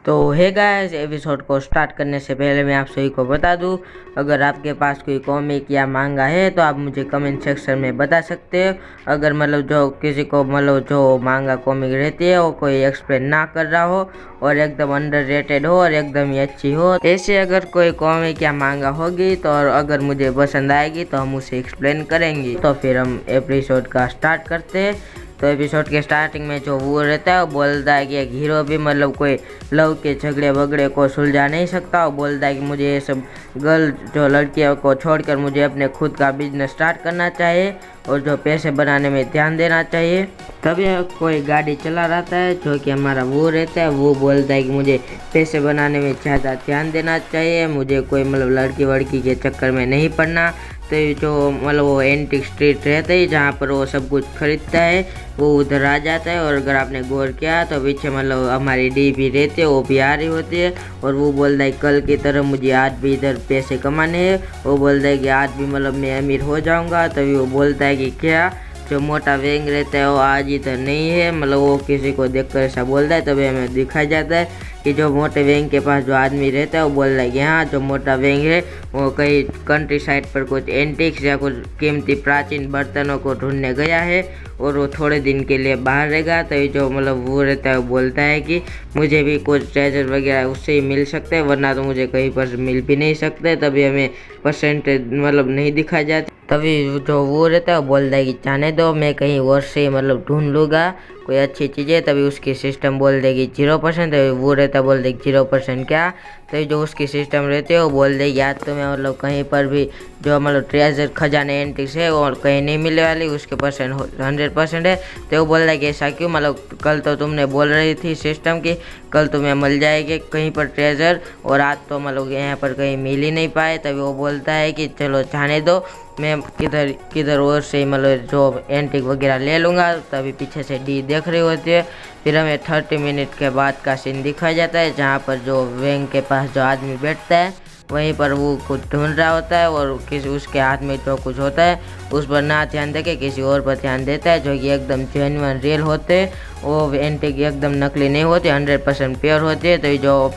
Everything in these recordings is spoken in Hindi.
तो है गाइस, एपिसोड को स्टार्ट करने से पहले मैं आप सभी को बता दूं, अगर आपके पास कोई कॉमिक या मांगा है तो आप मुझे कमेंट सेक्शन में बता सकते हो। अगर जो किसी को जो मांगा कॉमिक रहती है वो कोई एक्सप्लेन ना कर रहा हो और एकदम अंडररेटेड हो और एकदम ही अच्छी हो, ऐसे अगर कोई कॉमिक या मांगा होगी तो और अगर मुझे पसंद आएगी तो हम उसे एक्सप्लेन करेंगे। तो फिर हम एपिसोड का स्टार्ट करते हैं। तो एपिसोड के स्टार्टिंग में जो वो रहता है वो बोलता है कि एक हीरो भी कोई लव के झगड़े वगड़े को सुलझा नहीं सकता। वो बोलता है कि मुझे ये सब गर्ल जो लड़कियों को छोड़कर मुझे अपने खुद का बिजनेस स्टार्ट करना चाहिए और जो पैसे बनाने में ध्यान देना चाहिए। तभी कोई गाड़ी चला रहता है जो कि हमारा वो रहता है, वो बोलता है कि मुझे पैसे बनाने में ज़्यादा ध्यान देना चाहिए, मुझे कोई लड़की वड़की के चक्कर में नहीं पड़ना। तो जो वो एंटिक स्ट्रीट रहता है जहाँ पर वो सब कुछ खरीदता है वो उधर आ जाता है। और अगर आपने गौर किया तो पीछे हमारी डी भी रहती है, वो भी आ रही होती है और वो बोलता है कल की तरह मुझे आज भी इधर पैसे कमाने हैं। वो बोलता है कि आज भी मैं अमीर हो जाऊंगा। तभी वो बोलता है कि क्या जो मोटा वेंग रहता है वो आज इधर नहीं है, वो किसी को देखकर ऐसा बोलता है। तभी हमें दिखाया जाता है कि जो मोटे वेंग के पास जो आदमी रहता है वो बोल रहा है कि हाँ जो मोटा वेंग है वो कहीं कंट्री साइड पर कुछ एंटिक्स या कुछ कीमती प्राचीन बर्तनों को ढूंढने गया है और वो थोड़े दिन के लिए बाहर रहेगा। तो जो वो रहता है वो बोलता है कि मुझे भी कुछ ट्रेजर वगैरह उससे ही मिल सकते हैं, वरना तो मुझे कहीं पर मिल भी नहीं सकते। तभी हमें परसेंटेज नहीं दिखाया जाता। तभी जो वो रहता है वो बोलता है कि जाने दो, मैं कहीं और से ढूंढ लूँगा कोई अच्छी चीज़ें। तभी उसकी सिस्टम बोल देगी 0%। तभी वो रहता बोल देगी 0% क्या। तभी जो उसकी सिस्टम रहती है वो बोल देगी यार तुम्हें कहीं पर भी जो ट्रेजर खजाने एंटिक्स है और कहीं नहीं मिलने वाली, उसके परसेंट 100% है। तो वो बोल रहा है कि ऐसा क्यों, कल तो तुमने बोल रही थी सिस्टम की कल तुम्हें मिल जाएगी कहीं पर ट्रेजर और आज तो यहाँ पर कहीं मिल ही नहीं पाए। तभी वो बोलता है कि चलो जाने दो, मैं किधर और से जो एंटिक वगैरह ले लूँगा। तभी पीछे से डी देख रही होती है। फिर हमें 30 मिनट के बाद का सीन दिखाया जाता है जहाँ पर जो वेंग के पास जो आदमी बैठता है वहीं पर वो कुछ ढूंढ रहा होता है और किसी उसके हाथ में जो कुछ होता है उस पर ना ध्यान देके किसी और पर ध्यान देता है जो कि एकदम जेन्युइन रियल होते हैं। वो एंटिक एकदम नकली नहीं होते, 100% प्योर होते हैं। तो जो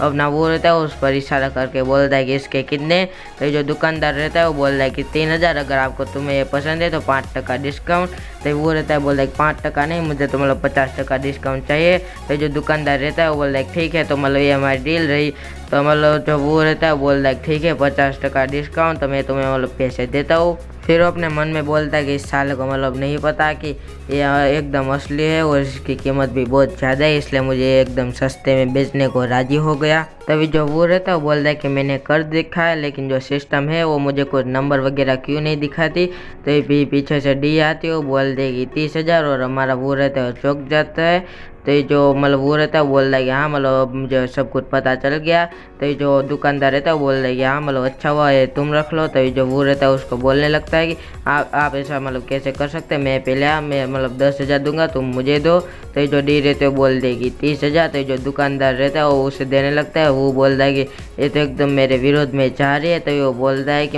अपना वो रहता है उस पर इशारा करके बोलता है कि इसके कितने। तो जो दुकानदार रहता है वो बोल रहा है कि 3000, अगर तुम्हें ये पसंद है तो 5% डिस्काउंट। तो वो रहता है बोल रहा है 5% नहीं, मुझे तो 50% डिस्काउंट चाहिए। तो जो दुकानदार रहता है वो बोल रहा है ठीक है, तो ये हमारी डील रही। तो जो वो रहता है बोल रहा है ठीक है 50% डिस्काउंट, तो मैं तुम्हें पैसे देता हूँ। फिर वो अपने मन में बोलता है कि इस साल को नहीं पता कि ये एकदम असली है और इसकी कीमत भी बहुत ज़्यादा है, इसलिए मुझे एकदम सस्ते में बेचने को राजी हो गया। तभी जो वो रहता है वो बोलता है कि मैंने कर देखा है लेकिन जो सिस्टम है वो मुझे कुछ नंबर वगैरह क्यों नहीं दिखाती। तो भी पीछे से डी आती है वो बोल देगी 30,000 और हमारा वो रहता है चौंक जाता है। तो ये जो वो रहता है वो बोल रहा है कि हाँ अब मुझे सब कुछ पता चल गया। तो ये जो दुकानदार रहता है वो बोल रहा है कि हाँ अच्छा हुआ है तुम रख लो। तो ये जो वो रहता है उसको बोलने लगता है कि आप ऐसा कैसे कर सकते हैं, मैं पहले मैं 10,000 दूंगा तुम मुझे दो। तो ये जो डी रहते वो बोल देगी 30,000। तो जो दुकानदार रहता है वो उसे देने लगता है। वो बोल रहा है कि ये तो एकदम मेरे विरोध में जा रही है। तो वो बोल रहा है कि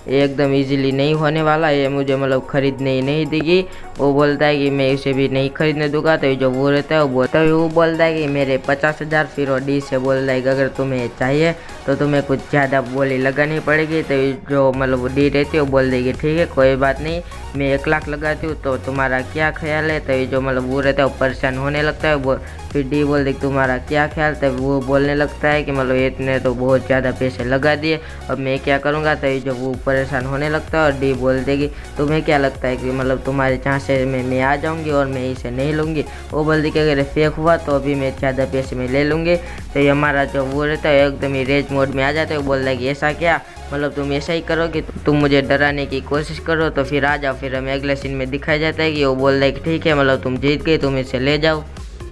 ये एकदम इजीली नहीं होने वाला, ये मुझे खरीदने ही नहीं देगी। वो बोलता है कि मैं इसे भी नहीं खरीदने दूंगा। तो जो वो रहता है वो बोलता है कि मेरे 50,000। फिर वो डी से बोल रहा है कि अगर तुम्हें चाहिए तो तुम्हें कुछ ज़्यादा बोली लगानी पड़ेगी। तो जो डी रहती है वो बोल देगी ठीक है कोई बात नहीं, मैं 1 लाख लगाती हूँ, तो तुम्हारा क्या ख्याल है। तो ये जो वो रहता है वो परेशान होने लगता है। वो फिर डी बोल दे तुम्हारा क्या ख्याल। तब वो बोलने लगता है कि इतने तो बहुत ज़्यादा पैसे लगा दिए, अब मैं क्या करूँगा। तो ये जो वो परेशान होने लगता है और डी बोल देगी तुम्हें क्या लगता है कि तुम्हारे चांसेस में मैं आ जाऊँगी और मैं इसे नहीं लूँगी। वो बोल दी कि अगर फेक हुआ तो अभी मैं ज़्यादा पैसे में ले लूँगी। तो ये हमारा जो वो रहता है एकदम ही रेज मोड में आ जाता है। वो बोल रहा है कि ऐसा क्या, तुम ऐसा ही करोगे, तुम मुझे डराने की कोशिश करो तो फिर आ जाओ। फिर हमें अगले सीन में दिखाया जाता है कि वो बोल रहा है कि ठीक है तुम जीत गए, तुम इसे ले जाओ।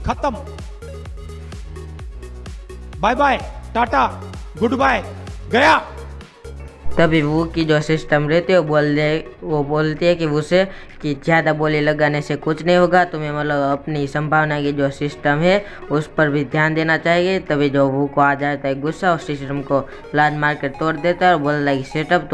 खत्म, bye bye, tata, good bye, गया। तभी वो की जो सिस्टम रहती है वो बोलती है कि उसे कि ज़्यादा बोली लगाने से कुछ नहीं होगा, तुम्हें अपनी संभावना की जो सिस्टम है उस पर भी ध्यान देना चाहिए। तभी जो वो को आ जाता है गुस्सा, उस सिस्टम को लात मार कर तोड़ देता है और बोल रहा है सेटअप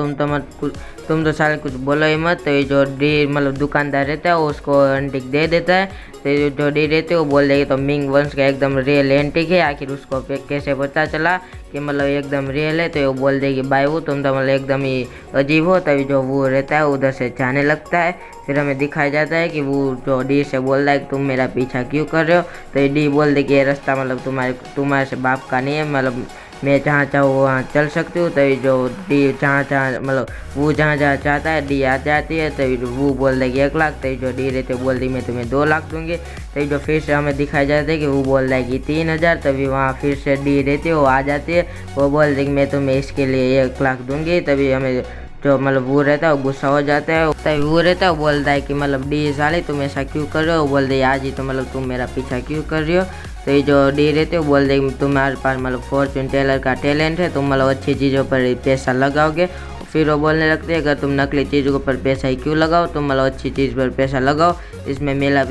तुम तो साले कुछ बोलो ही मत। तो ये जो डी दुकानदार रहता है वो उसको एंटिक दे देता है। फिर जो डी रहती है वो बोल देगी तो मिंग वंश का एकदम रियल एंटिक है। आखिर उसको कैसे पता चला कि मतलब एकदम रियल है, तो वो बोल देगी भाई वो तुम तो मतलब एकदम ही अजीब हो। तभी जो वो रहता है उधर से जाने लगता है। फिर हमें दिखाया जाता है कि वो जो डी से बोल रहा है कि तुम मेरा पीछा क्यों कर रहे हो। तो ये डी बोल दे कि ये रास्ता मतलब तुम्हारे से बाप का नहीं है, मतलब मैं जहाँ चाहूँ वहाँ चल सकती हूँ। तभी जो डी जहाँ मतलब वो जहाँ चाहता है डी आ जाती है। तभी वो बोल देगी 1 लाख। तभी जो डी रहते बोल दी मैं तुम्हें 2 लाख दूंगी। तभी जो फिर से हमें दिखाया जाता है कि वो बोल रहा है कि 3000। तभी वहाँ फिर से डी रहती है वो आ जाती है, वो बोल देगी मैं तुम्हें इसके लिए 1 लाख दूंगी। तभी हमें जो मतलब वो रहता है वो गुस्सा हो जाता है। तभी वो रहता है वो बोलता है कि मतलब डी साले तुम ऐसा क्यों कर रहे हो। बोल दे आज ही तो मतलब तुम मेरा पीछा क्यों कर रही हो। तो ये जो डी रहते हो बोल दे तुम्हारे पास मतलब फॉर्चून टेलर का टैलेंट है, तुम मतलब अच्छी चीज़ों पर पैसा लगाओगे। फिर वो बोलने लगते हैं अगर तुम नकली चीज़ों पर पैसा ही क्यों लगाओ, तुम मतलब अच्छी चीज़ पर पैसा लगाओ, इसमें मेरा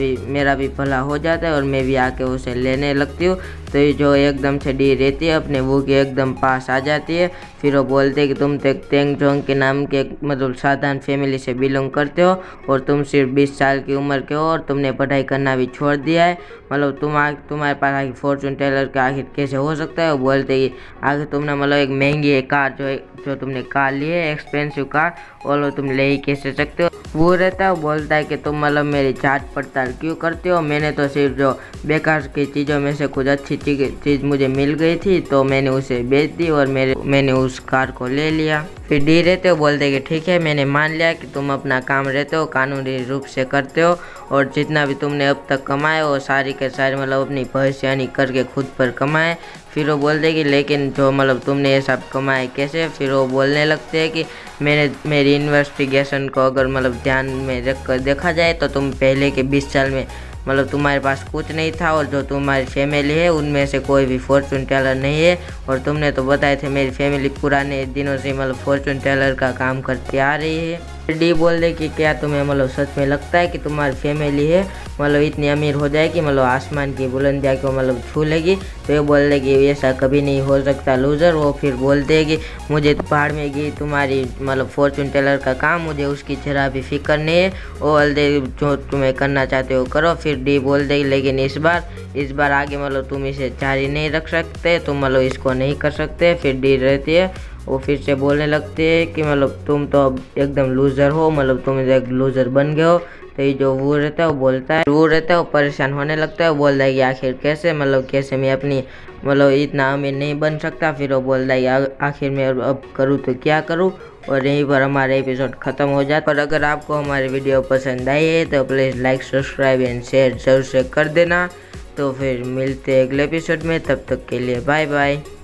भी भला हो जाता है और मैं भी आके उसे लेने लगती हूँ। तो ये जो एकदम से डी रहती है अपने वो के एकदम पास आ जाती है। फिर वो बोलते हैं कि तुम तेंग जोंग के नाम के मतलब साधारण फैमिली से बिलोंग करते हो और तुम सिर्फ 20 साल की उम्र के हो और तुमने पढ़ाई करना भी छोड़ दिया है। मतलब तुम्हारे पास आखिर फॉर्चून टेलर का आखिर कैसे हो सकता है। वो बोलते हैं कि आखिर तुमने मतलब एक महंगी कार जो तुमने कार ली है एक्सपेंसिव कार, और तुम ले ही कैसे सकते हो। वो रहता है वो बोलता है कि तुम मतलब मेरी जांच पड़ताल क्यों करते हो, मैंने तो सिर्फ जो बेकार की चीज़ों में से कुछ अच्छी चीज़ मुझे मिल गई थी तो मैंने उसे बेच दी और मैंने उस कार को ले लिया। फिर डी रहते हो बोलते कि ठीक है मैंने मान लिया कि तुम अपना काम रहते हो कानूनी रूप से करते हो और जितना भी तुमने अब तक कमाए वो सारी के सारी मतलब अपनी भविष्यवाणी करके खुद पर कमाए। फिर वो बोल देगी लेकिन जो मतलब तुमने ये सब कमाए कैसे। फिर वो बोलने लगते हैं कि मेरी इन्वेस्टिगेशन को अगर मतलब ध्यान में रख कर देखा जाए तो तुम पहले के 20 साल में मतलब तुम्हारे पास कुछ नहीं था और जो तुम्हारी फैमिली है उनमें से कोई भी फॉर्चून टेलर नहीं है। और तुमने तो बताए थे मेरी फैमिली पुराने दिनों से मतलब फॉर्चून टेलर का काम करती आ रही है। डी बोल दे कि क्या तुम्हें मतलब सच में लगता है कि तुम्हारी फैमिली है मतलब इतनी अमीर हो जाएगी मतलब आसमान की बुलंदियाँ को मतलब छू लेगी। तो ये बोल देगी ऐसा कभी नहीं हो सकता लूज़र। वो फिर बोल देगी मुझे तो पहाड़ में गई तुम्हारी मतलब फॉर्चून टेलर का काम, मुझे उसकी जरा भी फिक्र नहीं है, वो बोल जो तुम्हें करना चाहते हो करो। फिर डी बोल देगी लेकिन इस बार आगे मतलब तुम इसे जारी नहीं रख सकते, तुम मतलब इसको नहीं कर सकते। फिर डी रहती है वो फिर से बोलने लगते हैं कि मतलब तुम तो अब एकदम लूज़र हो, मतलब तुम एक लूज़र बन गए हो। तो ये जो वो रहता है वो परेशान होने लगता है। वो बोल रहा है कि आखिर कैसे मैं अपनी मतलब इतना अमीर नहीं बन सकता। फिर वो बोल रहा है आखिर मैं अब करूँ तो क्या करूँ। और यहीं पर हमारा एपिसोड ख़त्म हो जाता है। और अगर आपको हमारी वीडियो पसंद आई है तो please like subscribe and share जरूर से कर देना। तो फिर मिलते हैं अगले एपिसोड में, तब तक के लिए बाय बाय।